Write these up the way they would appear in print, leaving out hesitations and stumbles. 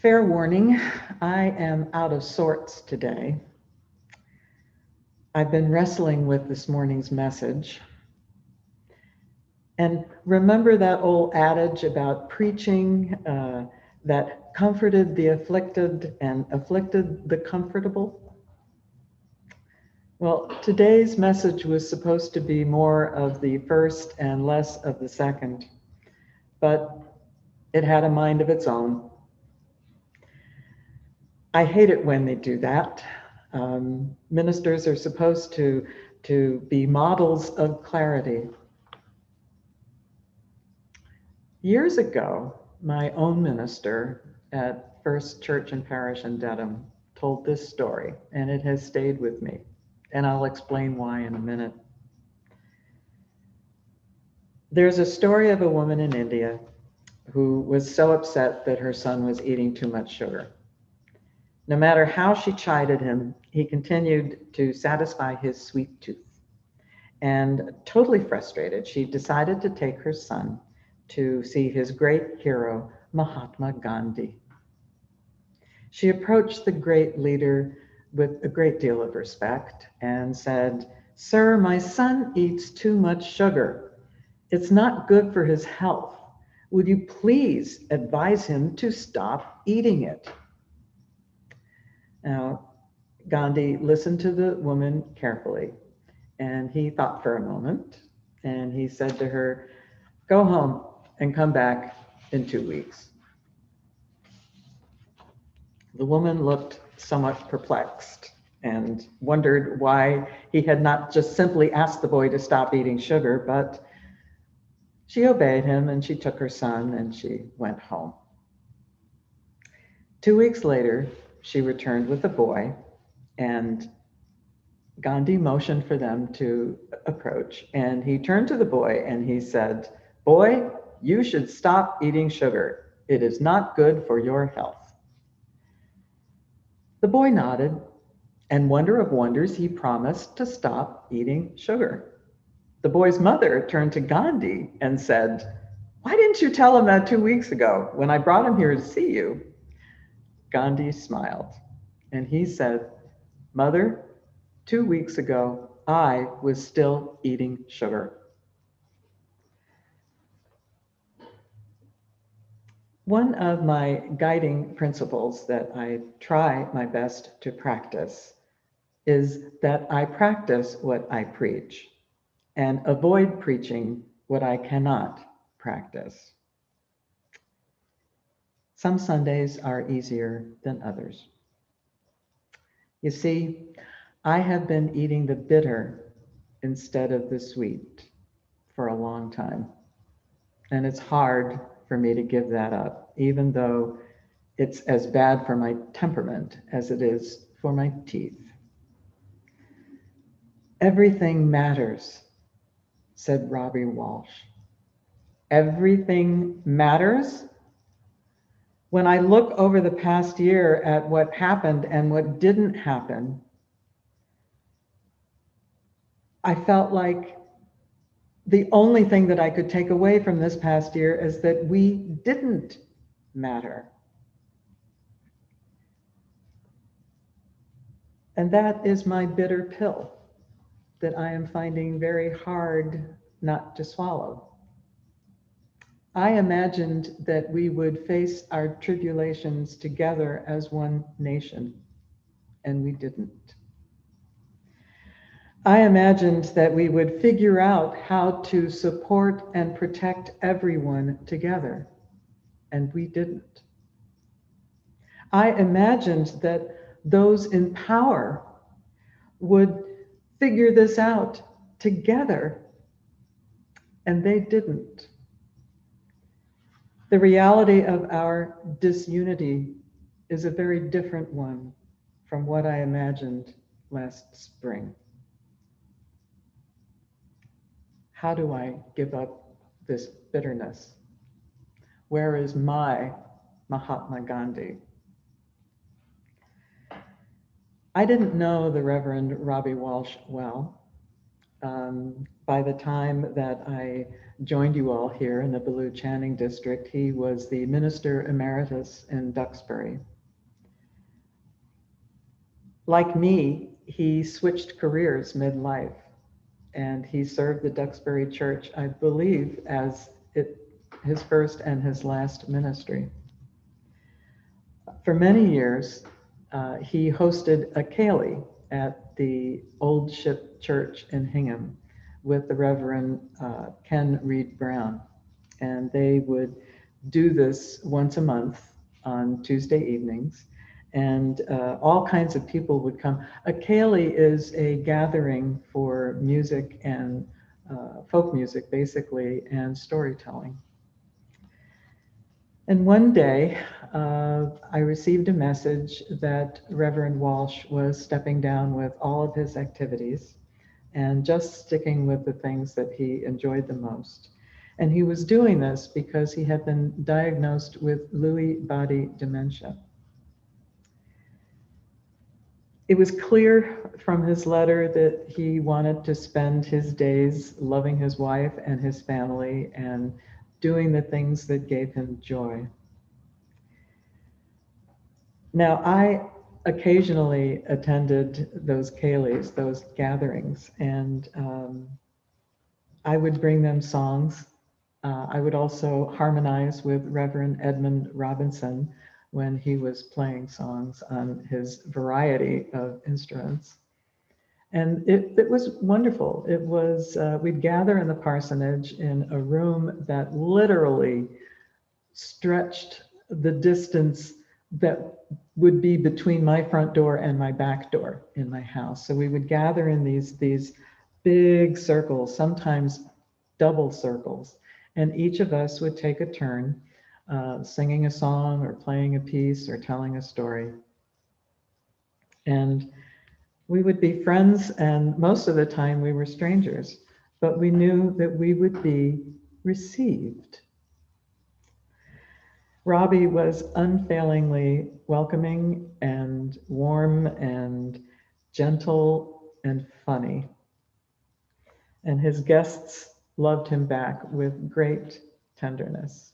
Fair warning, I am out of sorts today. I've been wrestling with this morning's message. And remember that old adage about preaching that comforted the afflicted and afflicted the comfortable? Well, today's message was supposed to be more of the first and less of the second, but it had a mind of its own. I hate it when they do that. Ministers are supposed to be models of clarity. Years ago, my own minister at First Church and Parish in Dedham told this story, and it has stayed with me, and I'll explain why in a minute. There's a story of a woman in India who was so upset that her son was eating too much sugar. No matter how she chided him, he continued to satisfy his sweet tooth. And totally frustrated, she decided to take her son to see his great hero, Mahatma Gandhi. She approached the great leader with a great deal of respect and said, "Sir, my son eats too much sugar. It's not good for his health. Would you please advise him to stop eating it?" Now, Gandhi listened to the woman carefully, and he thought for a moment, and he said to her, "Go home and come back in 2 weeks." The woman looked somewhat perplexed and wondered why he had not just simply asked the boy to stop eating sugar, but she obeyed him and she took her son and she went home. 2 weeks later, she returned with the boy, and Gandhi motioned for them to approach, and he turned to the boy and he said, "Boy, you should stop eating sugar. It is not good for your health." The boy nodded, and wonder of wonders, he promised to stop eating sugar. The boy's mother turned to Gandhi and said, "Why didn't you tell him that 2 weeks ago when I brought him here to see you?" Gandhi smiled, and he said, "Mother, 2 weeks ago, I was still eating sugar." One of my guiding principles that I try my best to practice is that I practice what I preach and avoid preaching what I cannot practice. Some Sundays are easier than others. You see, I have been eating the bitter instead of the sweet for a long time. And it's hard for me to give that up, even though it's as bad for my temperament as it is for my teeth. Everything matters, said Robbie Walsh. Everything matters? When I look over the past year at what happened and what didn't happen, I felt like the only thing that I could take away from this past year is that we didn't matter. And that is my bitter pill that I am finding very hard not to swallow. I imagined that we would face our tribulations together as one nation, and we didn't. I imagined that we would figure out how to support and protect everyone together, and we didn't. I imagined that those in power would figure this out together, and they didn't. The reality of our disunity is a very different one from what I imagined last spring. How do I give up this bitterness? Where is my Mahatma Gandhi? I didn't know the Reverend Robbie Walsh well, By the time that I joined you all here in the Bellew Channing District, he was the Minister Emeritus in Duxbury. Like me, he switched careers midlife, and he served the Duxbury Church, I believe, as his first and his last ministry. For many years, he hosted a ceilidh at the Old Ship Church in Hingham with the Reverend Ken Reed Brown. And they would do this once a month on Tuesday evenings. And all kinds of people would come. A ceilidh is a gathering for music and folk music, basically, and storytelling. And one day, I received a message that Reverend Walsh was stepping down with all of his activities and just sticking with the things that he enjoyed the most. And he was doing this because he had been diagnosed with Lewy body dementia. It was clear from his letter that he wanted to spend his days loving his wife and his family and doing the things that gave him joy. Now, I occasionally attended those ceilidhs, those gatherings, and I would bring them songs. I would also harmonize with Reverend Edmund Robinson when he was playing songs on his variety of instruments. And it was wonderful. It was, we'd gather in the parsonage in a room that literally stretched the distance that would be between my front door and my back door in my house. So we would gather in these big circles, sometimes double circles, and each of us would take a turn singing a song or playing a piece or telling a story. And we would be friends, and most of the time we were strangers, but we knew that we would be received. Robbie was unfailingly welcoming and warm and gentle and funny. And his guests loved him back with great tenderness.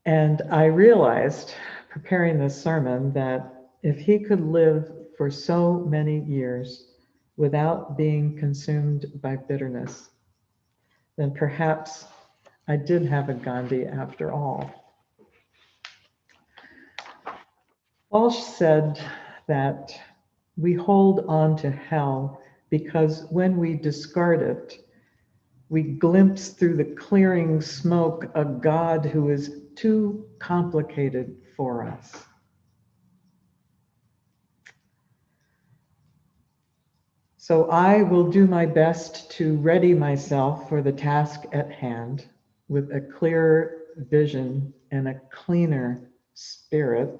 And I realized, preparing this sermon, that if he could live for so many years without being consumed by bitterness, then perhaps I did have a Gandhi after all. Walsh said that we hold on to hell because when we discard it, we glimpse through the clearing smoke a God who is too complicated for us. So I will do my best to ready myself for the task at hand with a clearer vision and a cleaner spirit.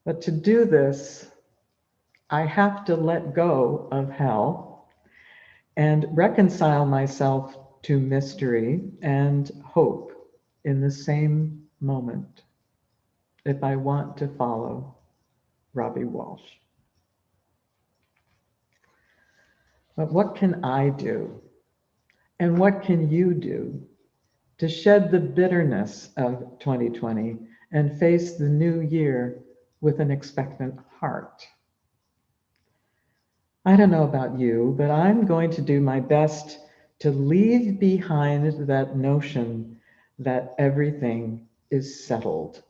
But to do this, I have to let go of hell and reconcile myself to mystery and hope in the same moment if I want to follow Robbie Walsh. But what can I do? And what can you do to shed the bitterness of 2020 and face the new year with an expectant heart? I don't know about you, but I'm going to do my best to leave behind that notion that everything is settled.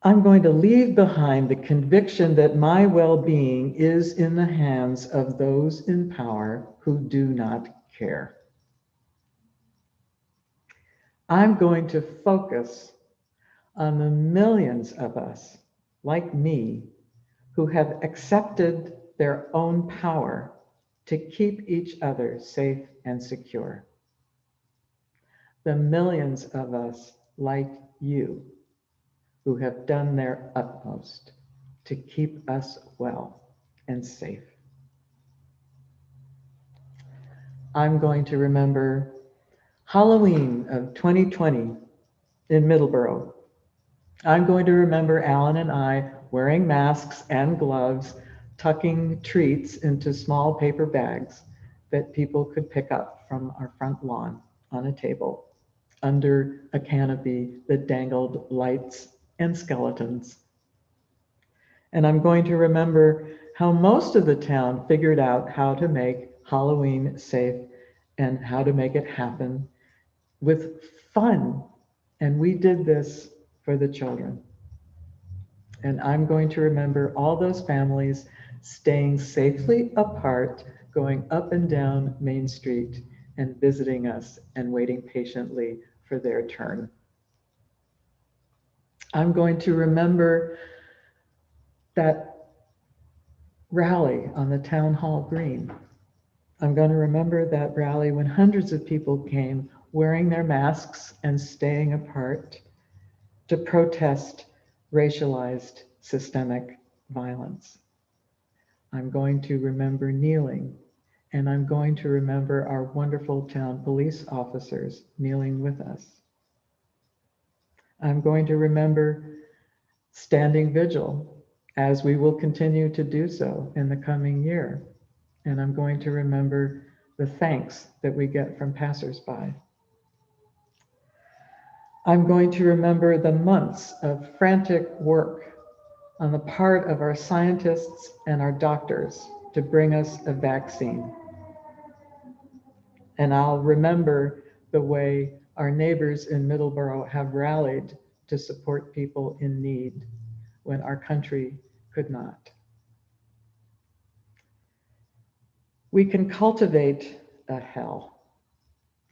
I'm going to leave behind the conviction that my well-being is in the hands of those in power who do not care. I'm going to focus on the millions of us, like me, who have accepted their own power to keep each other safe and secure. The millions of us, like you, who have done their utmost to keep us well and safe. I'm going to remember Halloween of 2020 in Middleboro. I'm going to remember Alan and I wearing masks and gloves, tucking treats into small paper bags that people could pick up from our front lawn on a table under a canopy that dangled lights and skeletons. And I'm going to remember how most of the town figured out how to make Halloween safe and how to make it happen with fun. And we did this for the children. And I'm going to remember all those families staying safely apart, going up and down Main Street and visiting us and waiting patiently for their turn. I'm going to remember that rally on the town hall green. I'm going to remember that rally when hundreds of people came wearing their masks and staying apart to protest racialized systemic violence. I'm going to remember kneeling, and I'm going to remember our wonderful town police officers kneeling with us. I'm going to remember standing vigil, as we will continue to do so in the coming year. And I'm going to remember the thanks that we get from passersby. I'm going to remember the months of frantic work on the part of our scientists and our doctors to bring us a vaccine. And I'll remember the way our neighbors in Middleboro have rallied to support people in need when our country could not. We can cultivate a hell.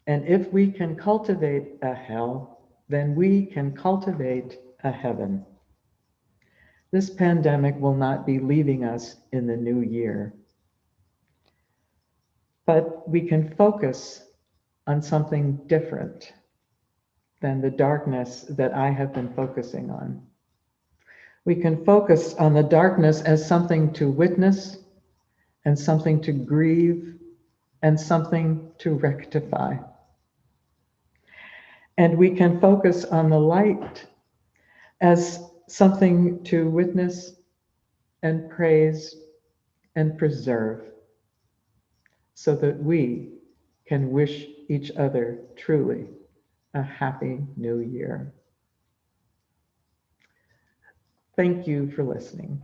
And if we can cultivate a hell, then we can cultivate a heaven. This pandemic will not be leaving us in the new year. But we can focus on something different than the darkness that I have been focusing on. We can focus on the darkness as something to witness and something to grieve and something to rectify. And we can focus on the light as something to witness and praise and preserve so that we can wish each other truly a happy new year. Thank you for listening.